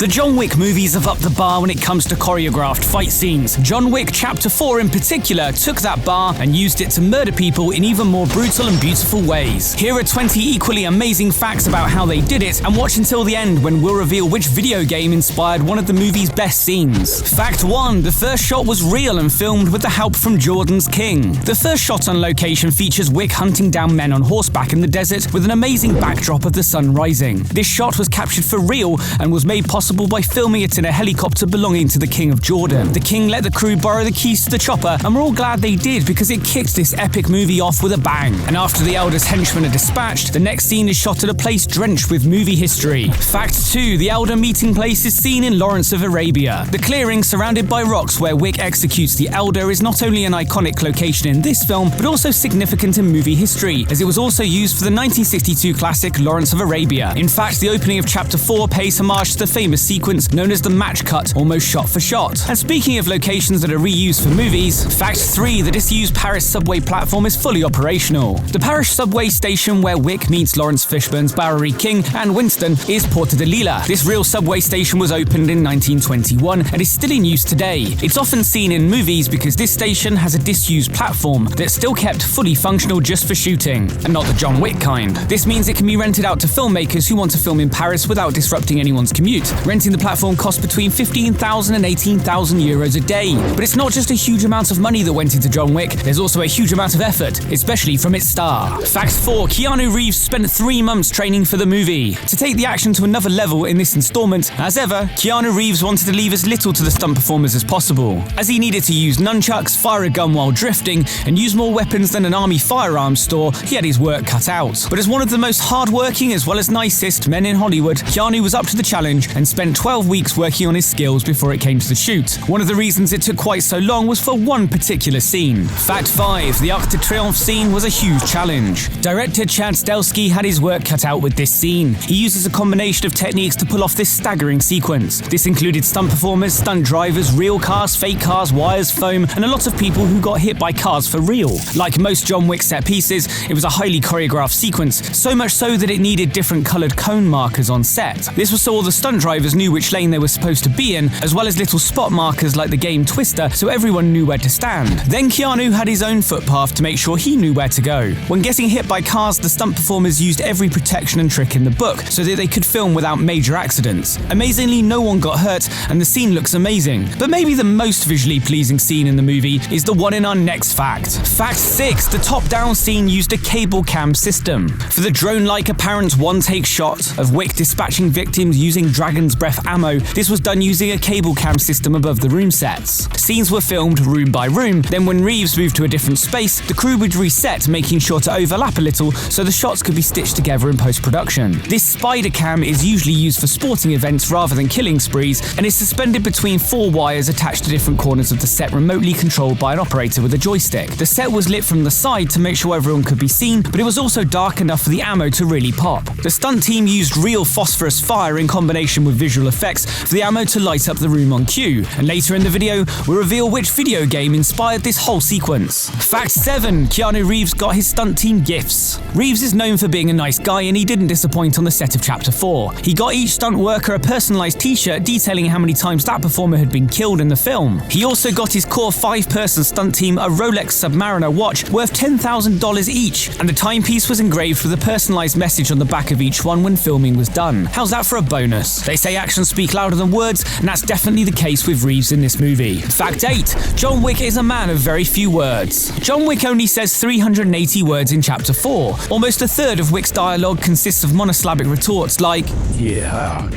The John Wick movies have upped the bar when it comes to choreographed fight scenes. John Wick Chapter 4 in particular took that bar and used it to murder people in even more brutal and beautiful ways. Here are 20 equally amazing facts about how they did it, and watch until the end when we'll reveal which video game inspired one of the movie's best scenes. Fact 1. The first shot was real and filmed with the help from Jordan's King. The first shot on location features Wick hunting down men on horseback in the desert with an amazing backdrop of the sun rising. This shot was captured for real and was made possible by filming it in a helicopter belonging to the King of Jordan. The King let the crew borrow the keys to the chopper, and we're all glad they did because it kicked this epic movie off with a bang. And after the Elder's henchmen are dispatched, the next scene is shot at a place drenched with movie history. Fact 2. The Elder meeting place is seen in Lawrence of Arabia. The clearing surrounded by rocks where Wick executes the Elder is not only an iconic location in this film, but also significant in movie history, as it was also used for the 1962 classic Lawrence of Arabia. In fact, the opening of Chapter 4 pays homage to the famous sequence known as the match cut, almost shot for shot. And speaking of locations that are reused for movies, fact 3, the disused Paris subway platform is fully operational. The Paris subway station where Wick meets Lawrence Fishburne's Bowery King and Winston is Porta de Lila. This real subway station was opened in 1921 and is still in use today. It's often seen in movies because this station has a disused platform that's still kept fully functional just for shooting, and not the John Wick kind. This means it can be rented out to filmmakers who want to film in Paris without disrupting anyone's commute. Renting the platform costs between 15,000 and 18,000 euros a day. But it's not just a huge amount of money that went into John Wick, there's also a huge amount of effort, especially from its star. Fact 4. Keanu Reeves spent 3 months training for the movie. To take the action to another level in this installment, as ever, Keanu Reeves wanted to leave as little to the stunt performers as possible, as he needed to use nunchucks, fire a gun while drifting, and use more weapons than an army firearms store. He had his work cut out. But as one of the most hard-working as well as nicest men in Hollywood, Keanu was up to the challenge and spent 12 weeks working on his skills before it came to the shoot. One of the reasons it took quite so long was for one particular scene. Fact 5. The Arc de Triomphe scene was a huge challenge. Director Chad Stahelski had his work cut out with this scene. He uses a combination of techniques to pull off this staggering sequence. This included stunt performers, stunt drivers, real cars, fake cars, wires, foam, and a lot of people who got hit by cars for real. Like most John Wick set pieces, it was a highly choreographed sequence, so much so that it needed different coloured cone markers on set. This was so all the stunt drivers knew which lane they were supposed to be in, as well as little spot markers like the game Twister, so everyone knew where to stand. Then Keanu had his own footpath to make sure he knew where to go. When getting hit by cars, the stunt performers used every protection and trick in the book so that they could film without major accidents. Amazingly, no one got hurt, and the scene looks amazing. But maybe the most visually pleasing scene in the movie is the one in our next fact. Fact 6. The top-down scene used a cable cam system. For the drone-like apparent one-take shot of Wick dispatching victims using Dragon's Breath ammo, this was done using a cable cam system above the room sets. Scenes were filmed room by room, then when Reeves moved to a different space, the crew would reset, making sure to overlap a little so the shots could be stitched together in post-production. This spider cam is usually used for sporting events rather than killing sprees, and is suspended between 4 wires attached to different corners of the set, remotely controlled by an operator with a joystick. The set was lit from the side to make sure everyone could be seen, but it was also dark enough for the ammo to really pop. The stunt team used real phosphorus fire in combination with visual effects for the ammo to light up the room on cue, and later in the video, we'll reveal which video game inspired this whole sequence. Fact 7. Keanu Reeves got his stunt team gifts. Reeves is known for being a nice guy, and he didn't disappoint on the set of Chapter 4. He got each stunt worker a personalized t-shirt detailing how many times that performer had been killed in the film. He also got his core 5-person stunt team a Rolex Submariner watch worth $10,000 each, and the timepiece was engraved with a personalized message on the back of each one when filming was done. How's that for a bonus? They say actions speak louder than words, and that's definitely the case with Reeves in this movie. Fact 8. John Wick is a man of very few words. John Wick only says 380 words in Chapter 4. Almost a third of Wick's dialogue consists of monosyllabic retorts like, yeah.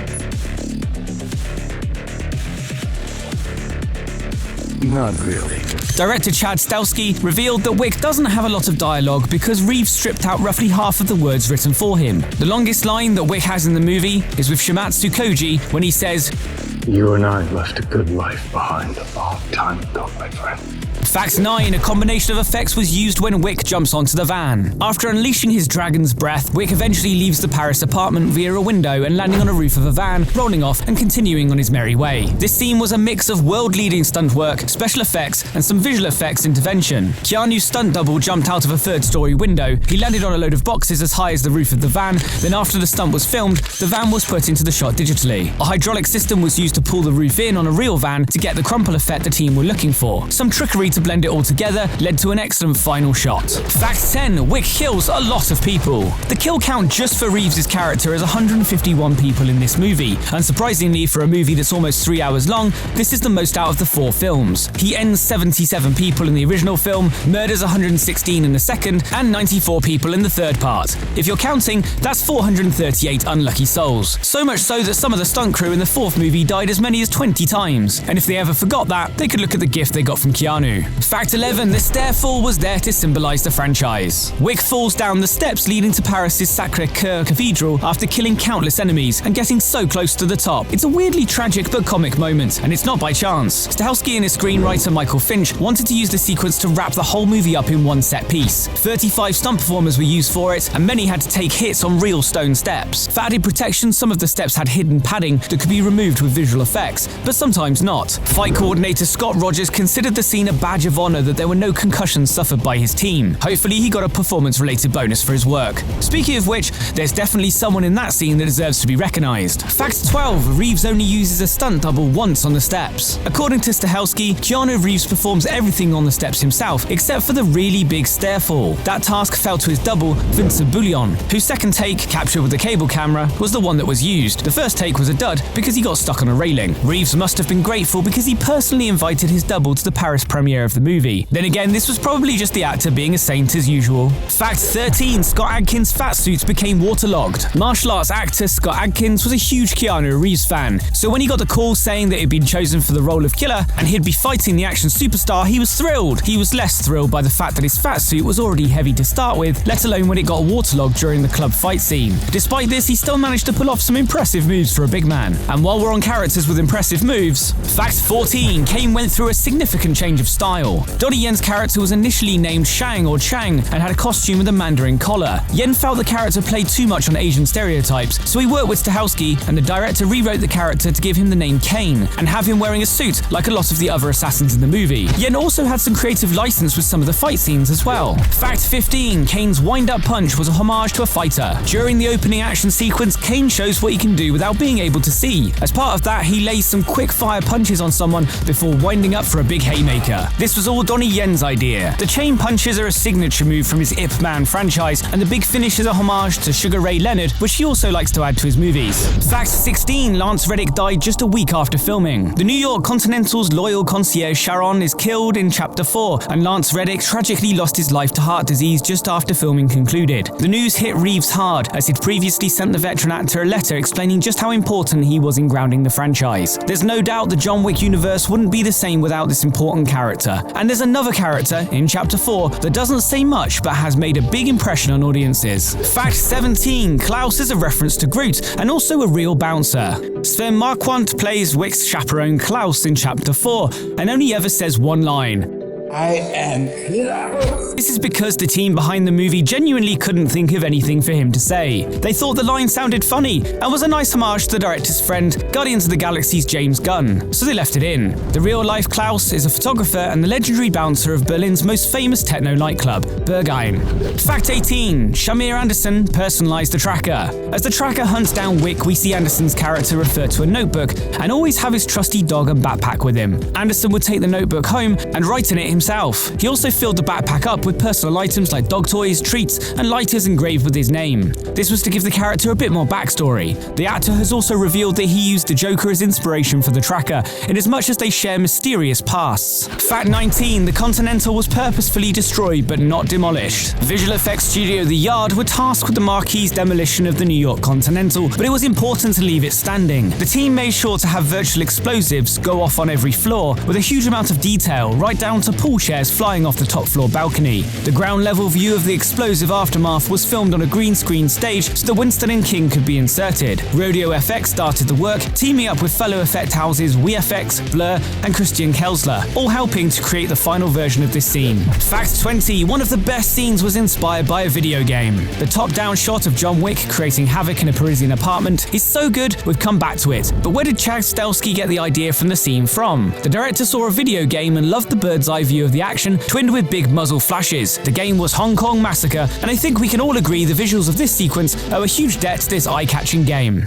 Not really. Director Chad Stahelski revealed that Wick doesn't have a lot of dialogue because Reeves stripped out roughly half of the words written for him. The longest line that Wick has in the movie is with Shimatsu Koji when he says, You and I left a good life behind a long time ago, my friend. Fact 9. A combination of effects was used when Wick jumps onto the van. After unleashing his dragon's breath, Wick eventually leaves the Paris apartment via a window and landing on a roof of a van, rolling off and continuing on his merry way. This scene was a mix of world-leading stunt work, special effects, and some visual effects intervention. Keanu's stunt double jumped out of a third-story window. He landed on a load of boxes as high as the roof of the van. Then after the stunt was filmed, the van was put into the shot digitally. A hydraulic system was used to pull the roof in on a real van to get the crumple effect the team were looking for. Some trickery to blend it all together led to an excellent final shot. Fact 10. Wick kills a lot of people. The kill count just for Reeves' character is 151 people in this movie. Unsurprisingly, for a movie that's almost 3 hours long, this is the most out of the 4 films. He ends 77 people in the original film, murders 116 in the second, and 94 people in the third part. If you're counting, that's 438 unlucky souls. So much so that some of the stunt crew in the 4th movie died as many as 20 times. And if they ever forgot that, they could look at the gift they got from Keanu. Fact 11. The Stair Fall was there to symbolize the franchise. Wick falls down the steps leading to Paris' Sacré-Cœur Cathedral after killing countless enemies and getting so close to the top. It's a weirdly tragic but comic moment, and it's not by chance. Stahelski and his screenwriter Michael Finch wanted to use the sequence to wrap the whole movie up in one set piece. 35 stunt performers were used for it, and many had to take hits on real stone steps. For added protection, some of the steps had hidden padding that could be removed with visual effects, but sometimes not. Fight coordinator Scott Rogers considered the scene a badge of honor that there were no concussions suffered by his team. Hopefully he got a performance-related bonus for his work. Speaking of which, there's definitely someone in that scene that deserves to be recognized. Fact 12. Reeves only uses a stunt double once on the steps. According to Stahelski, Keanu Reeves performs everything on the steps himself, except for the really big stair fall. That task fell to his double, Vincent Bouillon, whose second take, captured with a cable camera, was the one that was used. The first take was a dud because he got stuck on a railing. Reeves must have been grateful because he personally invited his double to the Paris premiere of the movie. Then again, this was probably just the actor being a saint as usual. Fact 13. Scott Adkins' fat suits became waterlogged. Martial arts actor Scott Adkins was a huge Keanu Reeves fan, so when he got the call saying that he'd been chosen for the role of killer and he'd be fighting the action superstar, he was thrilled. He was less thrilled by the fact that his fat suit was already heavy to start with, let alone when it got waterlogged during the club fight scene. Despite this, he still managed to pull off some impressive moves for a big man. And while we're on characters with impressive moves, fact 14. Caine went through a significant change of style. Donnie Yen's character was initially named Shang or Chang and had a costume with a Mandarin collar. Yen felt the character played too much on Asian stereotypes, so he worked with Stahelski and the director rewrote the character to give him the name Caine and have him wearing a suit like a lot of the other assassins in the movie. Yen also had some creative license with some of the fight scenes as well. Fact 15. Caine's wind-up punch was a homage to a fighter. During the opening action sequence, Caine shows what he can do without being able to see. As part of that, he lays some quick-fire punches on someone before winding up for a big haymaker. This was all Donnie Yen's idea. The chain punches are a signature move from his Ip Man franchise, and the big finish is a homage to Sugar Ray Leonard, which he also likes to add to his movies. Fact 16. Lance Reddick died just a week after filming. The New York Continental's loyal concierge Sharon is killed in Chapter 4, and Lance Reddick tragically lost his life to heart disease just after filming concluded. The news hit Reeves hard, as he'd previously sent the veteran actor a letter explaining just how important he was in grounding the franchise. There's no doubt the John Wick universe wouldn't be the same without this important character. And there's another character in Chapter 4 that doesn't say much but has made a big impression on audiences. Fact 17. Klaus is a reference to Groot and also a real bouncer. Sven Marquardt plays Wick's chaperone Klaus in Chapter 4 and only ever says one line. I am here. This is because the team behind the movie genuinely couldn't think of anything for him to say. They thought the line sounded funny and was a nice homage to the director's friend, Guardians of the Galaxy's James Gunn, so they left it in. The real-life Klaus is a photographer and the legendary bouncer of Berlin's most famous techno nightclub, Berghain. Fact 18. Shamier Anderson personalized the tracker. As the tracker hunts down Wick, we see Anderson's character refer to a notebook and always have his trusty dog and backpack with him. Anderson would take the notebook home and write in it himself. He also filled the backpack up with personal items like dog toys, treats, and lighters engraved with his name. This was to give the character a bit more backstory. The actor has also revealed that he used the Joker as inspiration for the tracker, in as much as they share mysterious pasts. Fact 19. The Continental was purposefully destroyed but not demolished. Visual effects studio The Yard were tasked with the marquee's demolition of the New York Continental, but it was important to leave it standing. The team made sure to have virtual explosives go off on every floor, with a huge amount of detail, right down to pool chairs flying off the top floor balcony. The ground level view of the explosive aftermath was filmed on a green screen stage so that Winston and King could be inserted. Rodeo FX started the work, teaming up with fellow effect houses WeFX, Blur, and Christian Kelsler, all helping to create the final version of this scene. Fact 20. One of the best scenes was inspired by a video game. The top-down shot of John Wick creating havoc in a Parisian apartment is so good we've come back to it. But where did Chad Stahelski get the idea from the scene from? The director saw a video game and loved the bird's eye view of the action, twinned with big muzzle flashes. The game was Hong Kong Massacre, and I think we can all agree the visuals of this sequence owe a huge debt to this eye-catching game.